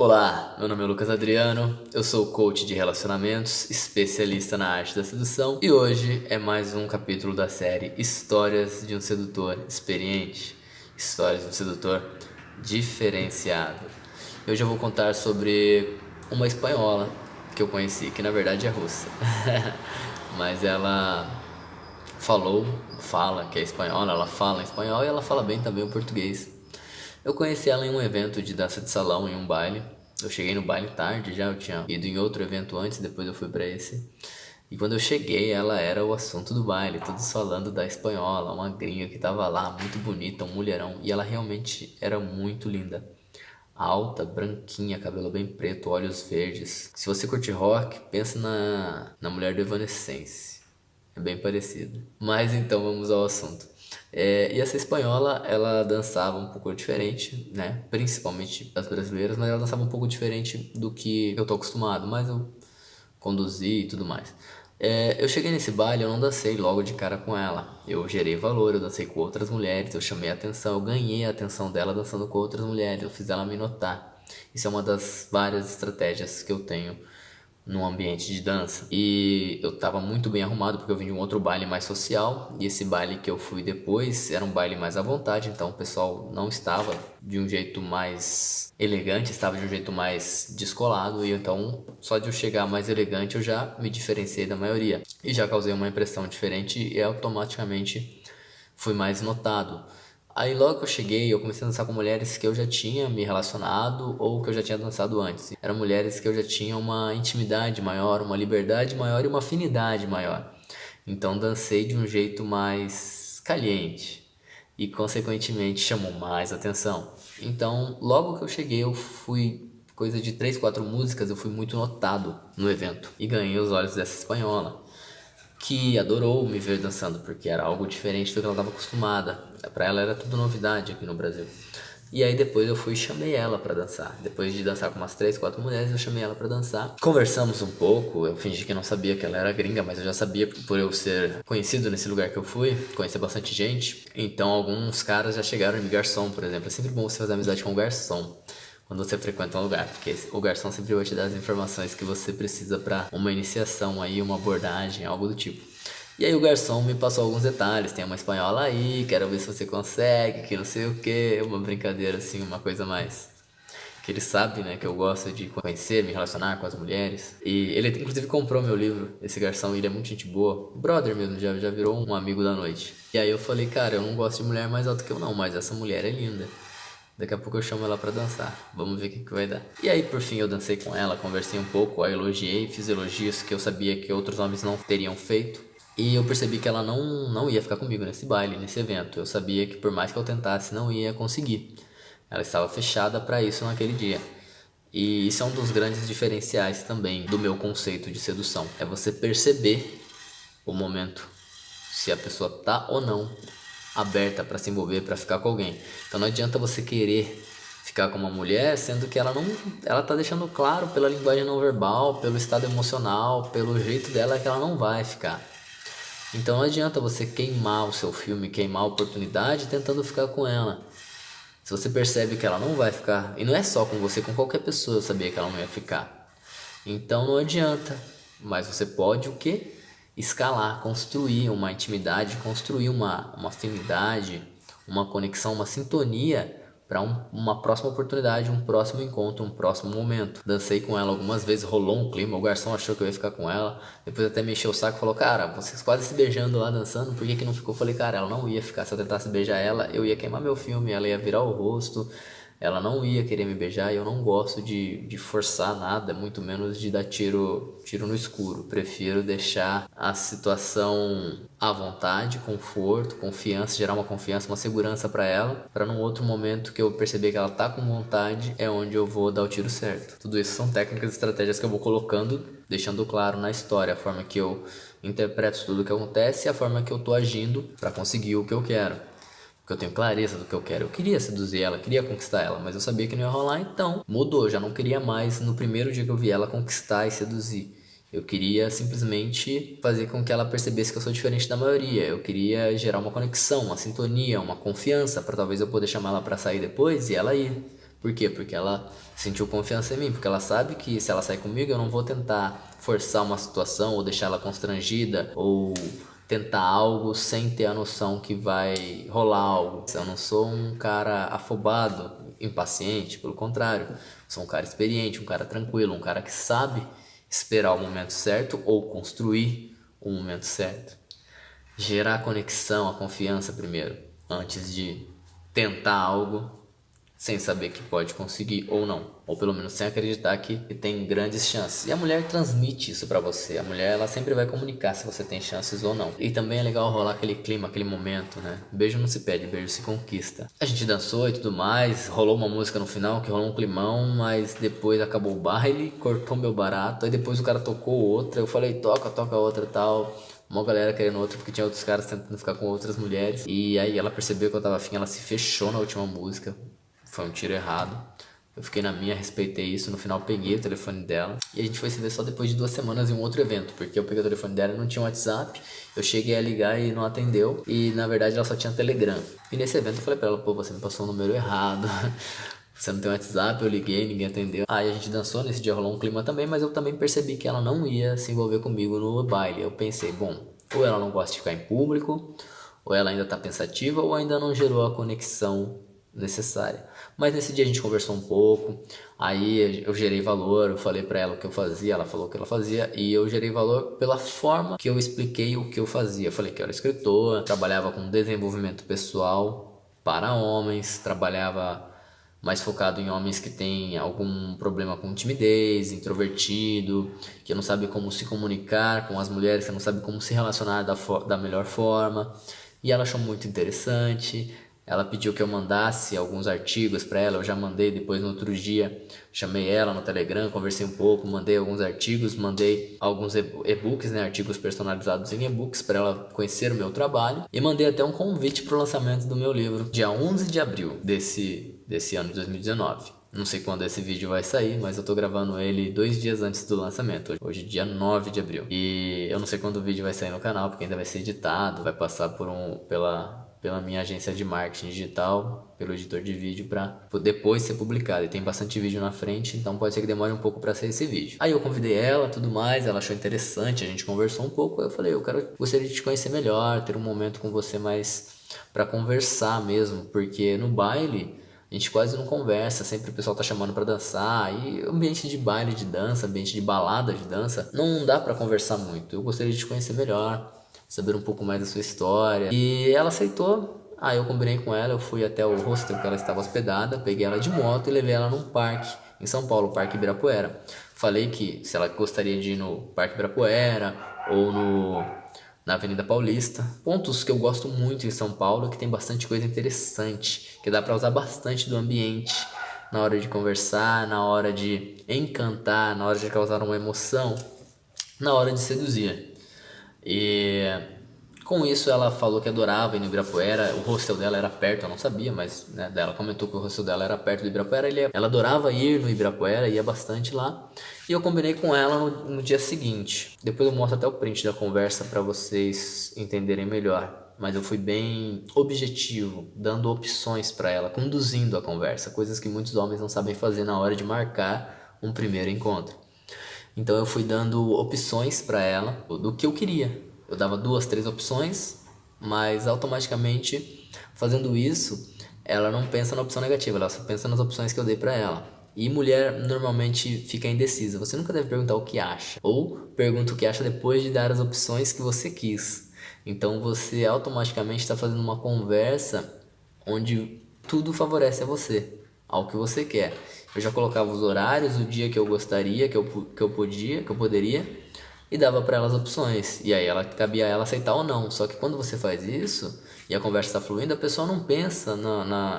Olá, meu nome é Lucas Adriano, eu sou coach de relacionamentos, especialista na arte da sedução e hoje é mais um capítulo da série Histórias de um Sedutor Experiente, Histórias de um Sedutor Diferenciado. Hoje eu vou contar sobre uma espanhola que eu conheci, que na verdade é russa, mas ela fala que é espanhola, ela fala espanhol e ela fala bem também o português. Eu conheci ela em um evento de dança de salão, em um baile. Eu cheguei no baile tarde já, eu tinha ido em outro evento antes, depois eu fui pra esse. E quando eu cheguei, ela era o assunto do baile, todos falando da espanhola, uma gringa que tava lá, muito bonita, um mulherão. E ela realmente era muito linda. Alta, branquinha, cabelo bem preto, olhos verdes. Se você curte rock, pensa na mulher do Evanescence. É bem parecido. Mas então vamos ao assunto. E essa espanhola, ela dançava um pouco diferente, né? Principalmente as brasileiras, mas ela dançava um pouco diferente do que eu tô acostumado, mas eu conduzi e tudo mais. Eu cheguei nesse baile, eu não dancei logo de cara com ela. Eu gerei valor, eu dancei com outras mulheres, eu chamei a atenção, eu ganhei a atenção dela dançando com outras mulheres, eu fiz ela me notar. Isso é uma das várias estratégias que eu tenho num ambiente de dança. E eu tava muito bem arrumado porque eu vim de um outro baile mais social. E esse baile que eu fui depois era um baile mais à vontade, então o pessoal não estava de um jeito mais elegante, estava de um jeito mais descolado. E então, só de eu chegar mais elegante, eu já me diferenciei da maioria. E já causei uma impressão diferente e automaticamente fui mais notado. Aí logo que eu cheguei, eu comecei a dançar com mulheres que eu já tinha me relacionado ou que eu já tinha dançado antes. Eram mulheres que eu já tinha uma intimidade maior, uma liberdade maior e uma afinidade maior. Então dancei de um jeito mais caliente e consequentemente chamou mais atenção. Então, logo que eu cheguei, eu fui coisa de 3, 4 músicas, eu fui muito notado no evento e ganhei os olhos dessa espanhola que adorou me ver dançando, porque era algo diferente do que ela estava acostumada. Para ela era tudo novidade aqui no Brasil. E aí depois eu fui e chamei ela para dançar. Depois de dançar com umas 3, 4 mulheres, eu chamei ela para dançar. Conversamos um pouco, eu fingi que não sabia que ela era gringa, mas eu já sabia por eu ser conhecido nesse lugar que eu fui, conhecer bastante gente. Então alguns caras já chegaram em mim, garçom, por exemplo. É sempre bom você fazer amizade com o garçom quando você frequenta um lugar, porque o garçom sempre vai te dar as informações que você precisa para uma iniciação aí, uma abordagem, algo do tipo. E aí o garçom me passou alguns detalhes, tem uma espanhola aí, quero ver se você consegue, que não sei o que, uma brincadeira assim, uma coisa mais que ele sabe, né, que eu gosto de conhecer, me relacionar com as mulheres. E ele inclusive comprou meu livro, esse garçom, ele é muito gente boa, brother mesmo, já virou um amigo da noite. E aí eu falei, cara, eu não gosto de mulher mais alta que eu não, mas essa mulher é linda. Daqui a pouco eu chamo ela pra dançar. Vamos ver o que vai dar. E aí, por fim, eu dancei com ela, conversei um pouco, a elogiei, fiz elogios que eu sabia que outros homens não teriam feito. E eu percebi que ela não ia ficar comigo nesse baile, nesse evento. Eu sabia que por mais que eu tentasse, não ia conseguir. Ela estava fechada para isso naquele dia. E isso é um dos grandes diferenciais também do meu conceito de sedução. É você perceber o momento, se a pessoa tá ou não aberta para se envolver, para ficar com alguém. Então não adianta você querer ficar com uma mulher, sendo que ela tá deixando claro pela linguagem não verbal, pelo estado emocional, pelo jeito dela que ela não vai ficar. Então não adianta você queimar o seu filme, queimar a oportunidade tentando ficar com ela. Se você percebe que ela não vai ficar, e não é só com você, com qualquer pessoa eu sabia que ela não ia ficar. Então não adianta, mas você pode o quê? Escalar, construir uma intimidade, construir uma afinidade, uma conexão, uma sintonia para uma próxima oportunidade, um próximo encontro, um próximo momento. Dancei com ela algumas vezes, rolou um clima, o garçom achou que eu ia ficar com ela, depois até me encheu o saco e falou, cara, vocês quase se beijando lá dançando, por que que não ficou? Eu falei, cara, ela não ia ficar, se eu tentasse beijar ela, eu ia queimar meu filme, ela ia virar o rosto, ela não ia querer me beijar e eu não gosto de forçar nada, muito menos de dar tiro no escuro. Prefiro deixar a situação à vontade, conforto, confiança, gerar uma confiança, uma segurança para ela, para num outro momento que eu perceber que ela tá com vontade, é onde eu vou dar o tiro certo. Tudo isso são técnicas e estratégias que eu vou colocando, deixando claro na história a forma que eu interpreto tudo o que acontece e a forma que eu tô agindo para conseguir o que eu quero. Porque eu tenho clareza do que eu quero. Eu queria seduzir ela, queria conquistar ela, mas eu sabia que não ia rolar, então mudou. Eu já não queria mais, no primeiro dia que eu vi ela, conquistar e seduzir. Eu queria simplesmente fazer com que ela percebesse que eu sou diferente da maioria. Eu queria gerar uma conexão, uma sintonia, uma confiança, para talvez eu poder chamar ela para sair depois e ela ir. Por quê? Porque ela sentiu confiança em mim, porque ela sabe que se ela sair comigo eu não vou tentar forçar uma situação ou deixar ela constrangida ou tentar algo sem ter a noção que vai rolar algo. Eu não sou um cara afobado, impaciente, pelo contrário, sou um cara experiente, um cara tranquilo, um cara que sabe esperar o momento certo ou construir o momento certo. Gerar a conexão, a confiança primeiro, antes de tentar algo sem saber que pode conseguir ou não, ou pelo menos sem acreditar que tem grandes chances. E a mulher transmite isso pra você. A mulher, ela sempre vai comunicar se você tem chances ou não. E também é legal rolar aquele clima, aquele momento, né? Beijo não se pede, beijo se conquista. A gente dançou e tudo mais, rolou uma música no final que rolou um climão, mas depois acabou o baile, cortou meu barato, aí depois o cara tocou outra, eu falei toca outra e tal. Uma galera querendo outra, porque tinha outros caras tentando ficar com outras mulheres. E aí ela percebeu que eu tava afim, ela se fechou na última música. Foi um tiro errado. Eu fiquei na minha, respeitei isso. No final peguei o telefone dela. E a gente foi se ver só depois de 2 semanas em um outro evento. Porque eu peguei o telefone dela e não tinha WhatsApp. Eu cheguei a ligar e não atendeu. E na verdade ela só tinha Telegram. E nesse evento eu falei pra ela, pô, você me passou o número errado. Você não tem WhatsApp, eu liguei, ninguém atendeu. Aí a gente dançou, nesse dia rolou um clima também, mas eu também percebi que ela não ia se envolver comigo no baile. Eu pensei, bom, ou ela não gosta de ficar em público, ou ela ainda tá pensativa, ou ainda não gerou a conexão necessária. Mas nesse dia a gente conversou um pouco, aí eu gerei valor, eu falei pra ela o que eu fazia, ela falou o que ela fazia, e eu gerei valor pela forma que eu expliquei o que eu fazia. Eu falei que eu era escritor, trabalhava com desenvolvimento pessoal para homens, trabalhava mais focado em homens que têm algum problema com timidez, introvertido, que não sabe como se comunicar com as mulheres, que não sabe como se relacionar da melhor forma. E ela achou muito interessante. Ela pediu que eu mandasse alguns artigos para ela, eu já mandei. Depois no outro dia chamei ela no Telegram, conversei um pouco, mandei alguns artigos, mandei alguns e-books, né, artigos personalizados em e-books para ela conhecer o meu trabalho, e mandei até um convite para o lançamento do meu livro, dia 11 de abril desse ano de 2019. Não sei quando esse vídeo vai sair, mas eu tô gravando ele 2 dias antes do lançamento. Hoje é dia 9 de abril. E eu não sei quando o vídeo vai sair no canal, porque ainda vai ser editado, vai passar pela minha agência de marketing digital, pelo editor de vídeo, para depois ser publicado. E tem bastante vídeo na frente, então pode ser que demore um pouco para sair esse vídeo. Aí eu convidei ela, tudo mais, ela achou interessante, a gente conversou um pouco. Aí eu falei, gostaria de te conhecer melhor, ter um momento com você mais para conversar mesmo, porque no baile a gente quase não conversa, sempre o pessoal tá chamando pra dançar, e ambiente de baile de dança, ambiente de balada de dança, não dá pra conversar muito. Eu gostaria de te conhecer melhor, saber um pouco mais da sua história. E ela aceitou. Aí eu combinei com ela, eu fui até o hostel que ela estava hospedada, peguei ela de moto e levei ela num parque em São Paulo, o Parque Ibirapuera. Falei que se ela gostaria de ir no Parque Ibirapuera ou na Avenida Paulista. Pontos que eu gosto muito em São Paulo, que tem bastante coisa interessante, que dá para usar bastante do ambiente na hora de conversar, na hora de encantar, na hora de causar uma emoção, na hora de seduzir. E com isso ela falou que adorava ir no Ibirapuera. O hostel dela era perto, eu não sabia, mas né, ela comentou que o hostel dela era perto do Ibirapuera. Ela adorava ir no Ibirapuera, ia bastante lá. E eu combinei com ela no dia seguinte. Depois eu mostro até o print da conversa para vocês entenderem melhor. Mas eu fui bem objetivo, dando opções para ela, conduzindo a conversa, coisas que muitos homens não sabem fazer na hora de marcar um primeiro encontro. Então eu fui dando opções para ela do que eu queria. Eu dava 2, 3 opções, mas automaticamente fazendo isso, ela não pensa na opção negativa, ela só pensa nas opções que eu dei para ela. E mulher normalmente fica indecisa. Você nunca deve perguntar o que acha, ou pergunta o que acha depois de dar as opções que você quis. Então você automaticamente está fazendo uma conversa onde tudo favorece a você, ao que você quer. Eu já colocava os horários, o dia que eu gostaria, que eu poderia, e dava para elas opções. E aí cabia a ela aceitar ou não. Só que quando você faz isso e a conversa está fluindo, a pessoa não pensa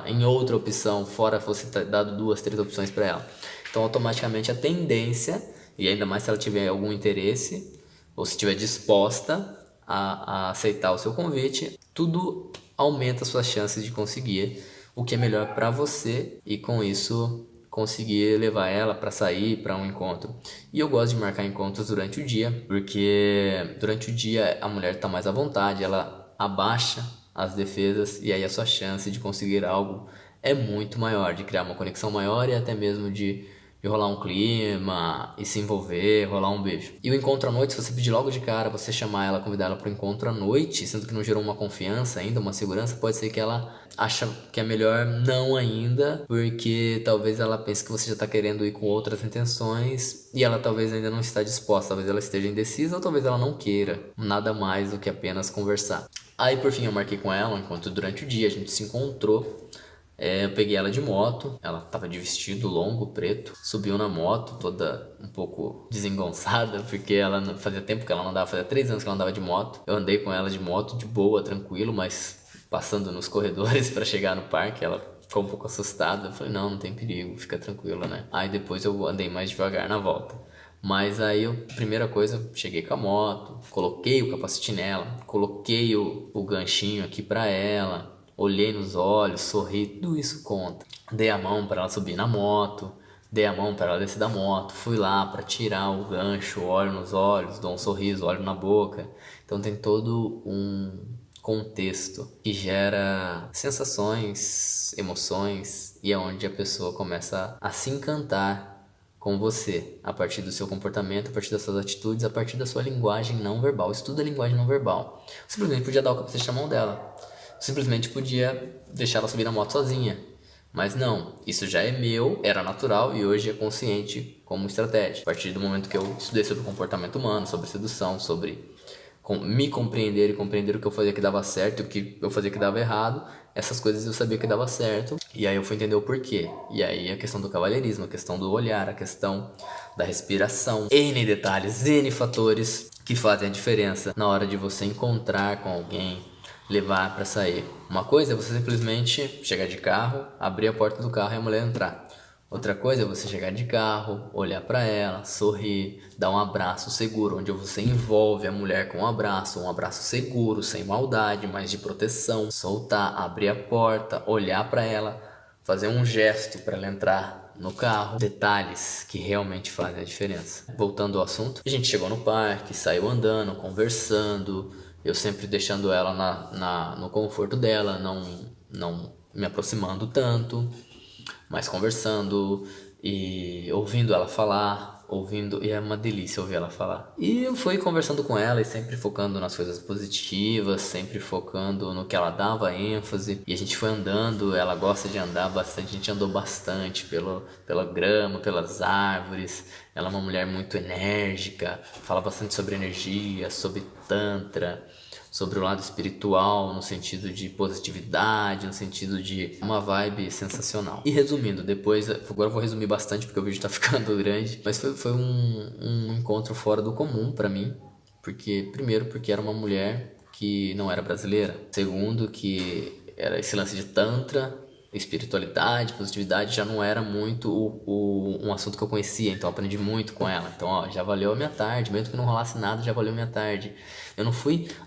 em outra opção, fora você ter dado 2, 3 opções para ela. Então automaticamente a tendência, e ainda mais se ela tiver algum interesse, ou se estiver disposta a aceitar o seu convite, tudo aumenta suas chances de conseguir o que é melhor para você, e com isso conseguir levar ela para sair para um encontro. E eu gosto de marcar encontros durante o dia, porque durante o dia a mulher está mais à vontade, ela abaixa as defesas, e aí a sua chance de conseguir algo é muito maior, de criar uma conexão maior e até mesmo de rolar um clima e se envolver, rolar um beijo. E o encontro à noite, se você pedir logo de cara, você chamar ela, convidar ela para o encontro à noite, sendo que não gerou uma confiança ainda, uma segurança, pode ser que ela acha que é melhor não ainda, porque talvez ela pense que você já está querendo ir com outras intenções e ela talvez ainda não está disposta, talvez ela esteja indecisa ou talvez ela não queira nada mais do que apenas conversar. Aí por fim eu marquei com ela, enquanto durante o dia a gente se encontrou. Eu peguei ela de moto, ela tava de vestido longo, preto, subiu na moto, toda um pouco desengonçada, porque ela fazia tempo que ela não andava, fazia 3 anos que ela andava de moto. Eu andei com ela de moto, de boa, tranquilo, mas passando nos corredores para chegar no parque, ela ficou um pouco assustada. Eu falei, não tem perigo, fica tranquila, né? Aí depois eu andei mais devagar na volta. Mas aí, primeira coisa, cheguei com a moto, coloquei o capacete nela, coloquei o ganchinho aqui pra ela, olhei nos olhos, sorri, tudo isso conta. Dei a mão para ela subir na moto, dei a mão para ela descer da moto, fui lá para tirar o gancho, olho nos olhos, dou um sorriso, olho na boca. Então tem todo um contexto que gera sensações, emoções e é onde a pessoa começa a se encantar com você, a partir do seu comportamento, a partir das suas atitudes, a partir da sua linguagem não verbal. Estuda a linguagem não verbal. Simplesmente podia dar o capacete na mão dela. Simplesmente podia deixar ela subir na moto sozinha. Mas não, isso já é meu, era natural e hoje é consciente como estratégia. A partir do momento que eu estudei sobre comportamento humano, sobre sedução, sobre me compreender e compreender o que eu fazia que dava certo e o que eu fazia que dava errado, essas coisas eu sabia que dava certo, e aí eu fui entender o porquê. E aí a questão do cavalheirismo, a questão do olhar, a questão da respiração, N detalhes, N fatores que fazem a diferença na hora de você encontrar com alguém, levar pra sair. Uma coisa é você simplesmente chegar de carro, abrir a porta do carro e a mulher entrar. Outra coisa é você chegar de carro, olhar pra ela, sorrir, dar um abraço seguro, onde você envolve a mulher com um abraço seguro, sem maldade, mas de proteção. Soltar, abrir a porta, olhar pra ela, fazer um gesto para ela entrar no carro. Detalhes que realmente fazem a diferença. Voltando ao assunto, a gente chegou no parque, saiu andando, conversando, eu sempre deixando ela no conforto dela, não me aproximando tanto, mas conversando e ouvindo ela falar, ouvindo, e é uma delícia ouvir ela falar. E eu fui conversando com ela e sempre focando nas coisas positivas, sempre focando no que ela dava ênfase. E a gente foi andando, ela gosta de andar bastante, a gente andou bastante pela grama, pelas árvores. Ela é uma mulher muito enérgica, fala bastante sobre energia, sobre tantra, sobre o lado espiritual, no sentido de positividade, no sentido de uma vibe sensacional. E resumindo, depois, agora eu vou resumir bastante porque o vídeo tá ficando grande, mas foi um encontro fora do comum pra mim, primeiro porque era uma mulher que não era brasileira, segundo que era esse lance de tantra, espiritualidade, positividade já não era muito um assunto que eu conhecia, então eu aprendi muito com ela. Então, ó, já valeu a minha tarde, mesmo que não rolasse nada, já valeu a minha tarde.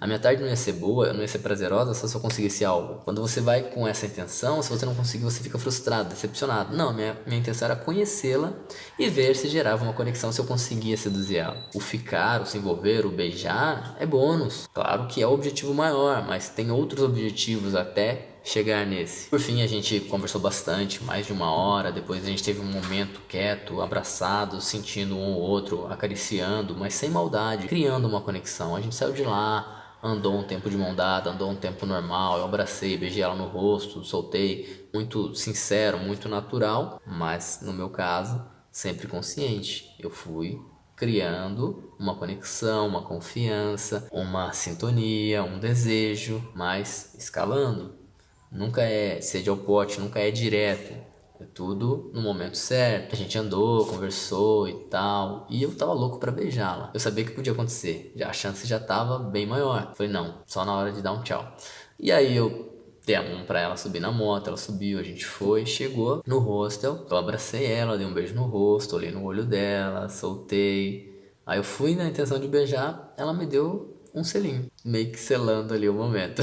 A minha tarde não ia ser boa, não ia ser prazerosa só se eu conseguisse algo. Quando você vai com essa intenção, se você não conseguir, você fica frustrado, decepcionado. Não, minha intenção era conhecê-la e ver se gerava uma conexão, se eu conseguia seduzir ela. O ficar, o se envolver, o beijar é bônus. Claro que é o objetivo maior, mas tem outros objetivos até chegar nesse. Por fim, a gente conversou bastante, mais de 1 hora. Depois a gente teve um momento quieto, abraçado, sentindo um ou outro, acariciando, mas sem maldade, criando uma conexão. A gente saiu de lá, andou um tempo de mão dada, andou um tempo normal. Eu abracei, beijei ela no rosto, soltei, muito sincero, muito natural, mas no meu caso, sempre consciente. Eu fui criando uma conexão, uma confiança, uma sintonia, um desejo, mas escalando. Nunca é sede ao pote, nunca é direto. É tudo no momento certo. A gente andou, conversou e tal. E eu tava louco pra beijá-la. Eu sabia que podia acontecer. A chance já tava bem maior. Falei, não, só na hora de dar um tchau. E aí eu dei a mão pra ela subir na moto. Ela subiu, a gente foi, chegou no hostel. Eu abracei ela, dei um beijo no rosto, olhei no olho dela, soltei. Aí eu fui na intenção de beijar, ela me deu um selinho, meio que selando ali o momento.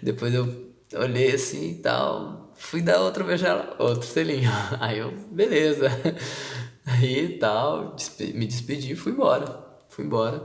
Depois eu olhei assim e tal, fui dar outro beijo nela, outro selinho. Aí eu, beleza. Aí tal, me despedi e fui embora. Fui embora.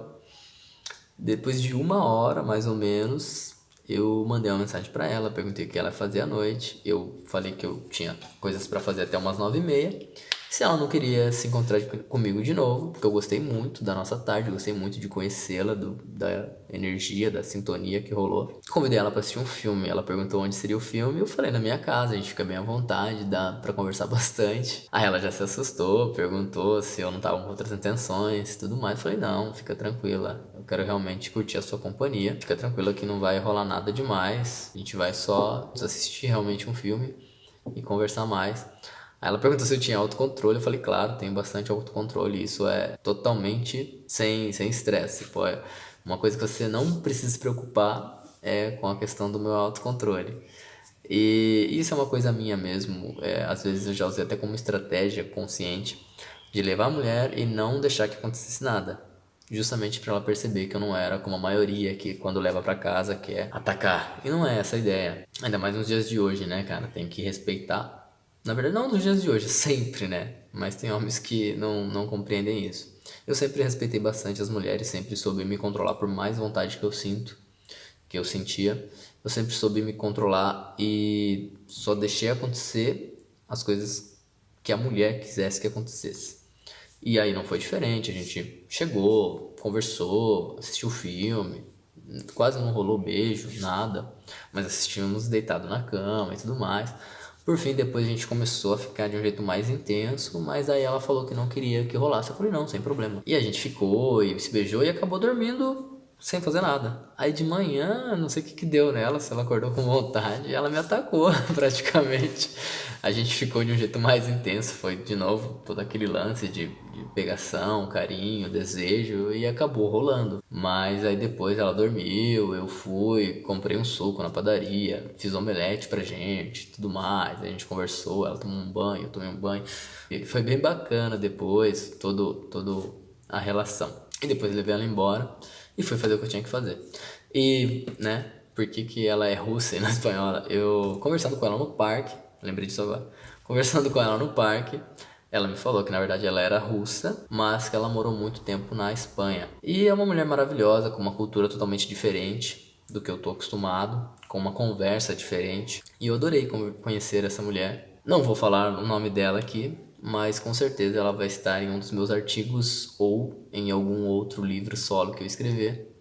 Depois de 1 hora, mais ou menos, eu mandei uma mensagem pra ela, perguntei o que ela fazia à noite. Eu falei que eu tinha coisas pra fazer até umas 9h30. Se ela não queria se encontrar comigo de novo, porque eu gostei muito da nossa tarde, gostei muito de conhecê-la, da energia, da sintonia que rolou. Convidei ela pra assistir um filme, ela perguntou onde seria o filme, eu falei na minha casa, a gente fica bem à vontade, dá pra conversar bastante. Aí ela já se assustou, perguntou se eu não tava com outras intenções e tudo mais. Eu falei, não, fica tranquila, eu quero realmente curtir a sua companhia, fica tranquila que não vai rolar nada demais, a gente vai só assistir realmente um filme e conversar mais. Aí ela perguntou se eu tinha autocontrole, eu falei, claro, tenho bastante autocontrole, isso é totalmente sem estresse, pô, é uma coisa que você não precisa se preocupar é com a questão do meu autocontrole. E isso é uma coisa minha mesmo, às vezes eu já usei até como estratégia consciente de levar a mulher e não deixar que acontecesse nada. Justamente para ela perceber que eu não era como a maioria que quando leva para casa quer atacar. E não é essa a ideia. Ainda mais nos dias de hoje, né, cara? Tem que respeitar. Na verdade, não nos dias de hoje, sempre, né? Mas tem homens que não compreendem isso. Eu sempre respeitei bastante as mulheres, sempre soube me controlar por mais vontade que eu sentia. Eu sempre soube me controlar e só deixei acontecer as coisas que a mulher quisesse que acontecesse. E aí não foi diferente, a gente chegou, conversou, assistiu o filme, quase não rolou beijo, nada, mas assistimos deitado na cama e tudo mais. Por fim, depois a gente começou a ficar de um jeito mais intenso, mas aí ela falou que não queria que rolasse. Eu falei, não, sem problema. E a gente ficou e se beijou e acabou dormindo sem fazer nada. Aí de manhã, não sei o que deu nela, se ela acordou com vontade, ela me atacou praticamente. A gente ficou de um jeito mais intenso, foi de novo todo aquele lance de pegação, carinho, desejo e acabou rolando. Mas aí depois ela dormiu, eu fui, comprei um suco na padaria, fiz omelete pra gente, tudo mais. A gente conversou, ela tomou um banho, eu tomei um banho. E foi bem bacana depois, todo a relação. E depois levei ela embora e fui fazer o que eu tinha que fazer. E, né, por que ela é russa e não espanhola? Eu, conversando com ela no parque, lembrei disso agora, conversando com ela no parque, ela me falou que na verdade ela era russa, mas que ela morou muito tempo na Espanha. E é uma mulher maravilhosa, com uma cultura totalmente diferente do que eu tô acostumado, com uma conversa diferente. E eu adorei conhecer essa mulher. Não vou falar o nome dela aqui, mas com certeza ela vai estar em um dos meus artigos ou em algum outro livro solo que eu escrever.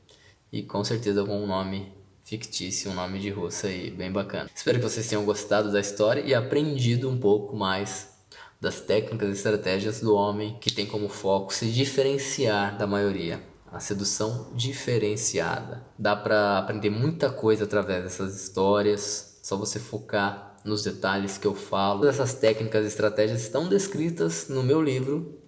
E com certeza algum nome fictício, um nome de russa aí, bem bacana. Espero que vocês tenham gostado da história e aprendido um pouco mais das técnicas e estratégias do homem que tem como foco se diferenciar da maioria. A sedução diferenciada. Dá pra aprender muita coisa através dessas histórias, só você focar nos detalhes que eu falo. Todas essas técnicas e estratégias estão descritas no meu livro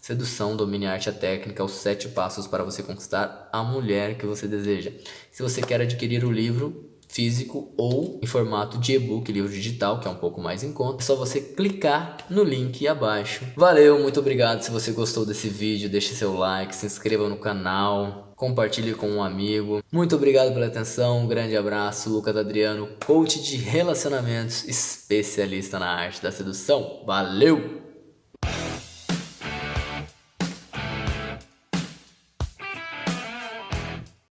Sedução, Domine a Arte e a Técnica, os 7 passos para você conquistar a mulher que você deseja. Se você quer adquirir o livro físico ou em formato de e-book, livro digital, que é um pouco mais em conta, é só você clicar no link abaixo. Valeu, muito obrigado. Se você gostou desse vídeo, deixe seu like, se inscreva no canal, compartilhe com um amigo. Muito obrigado pela atenção, um grande abraço. Lucas Adriano, coach de relacionamentos, especialista na arte da sedução. Valeu!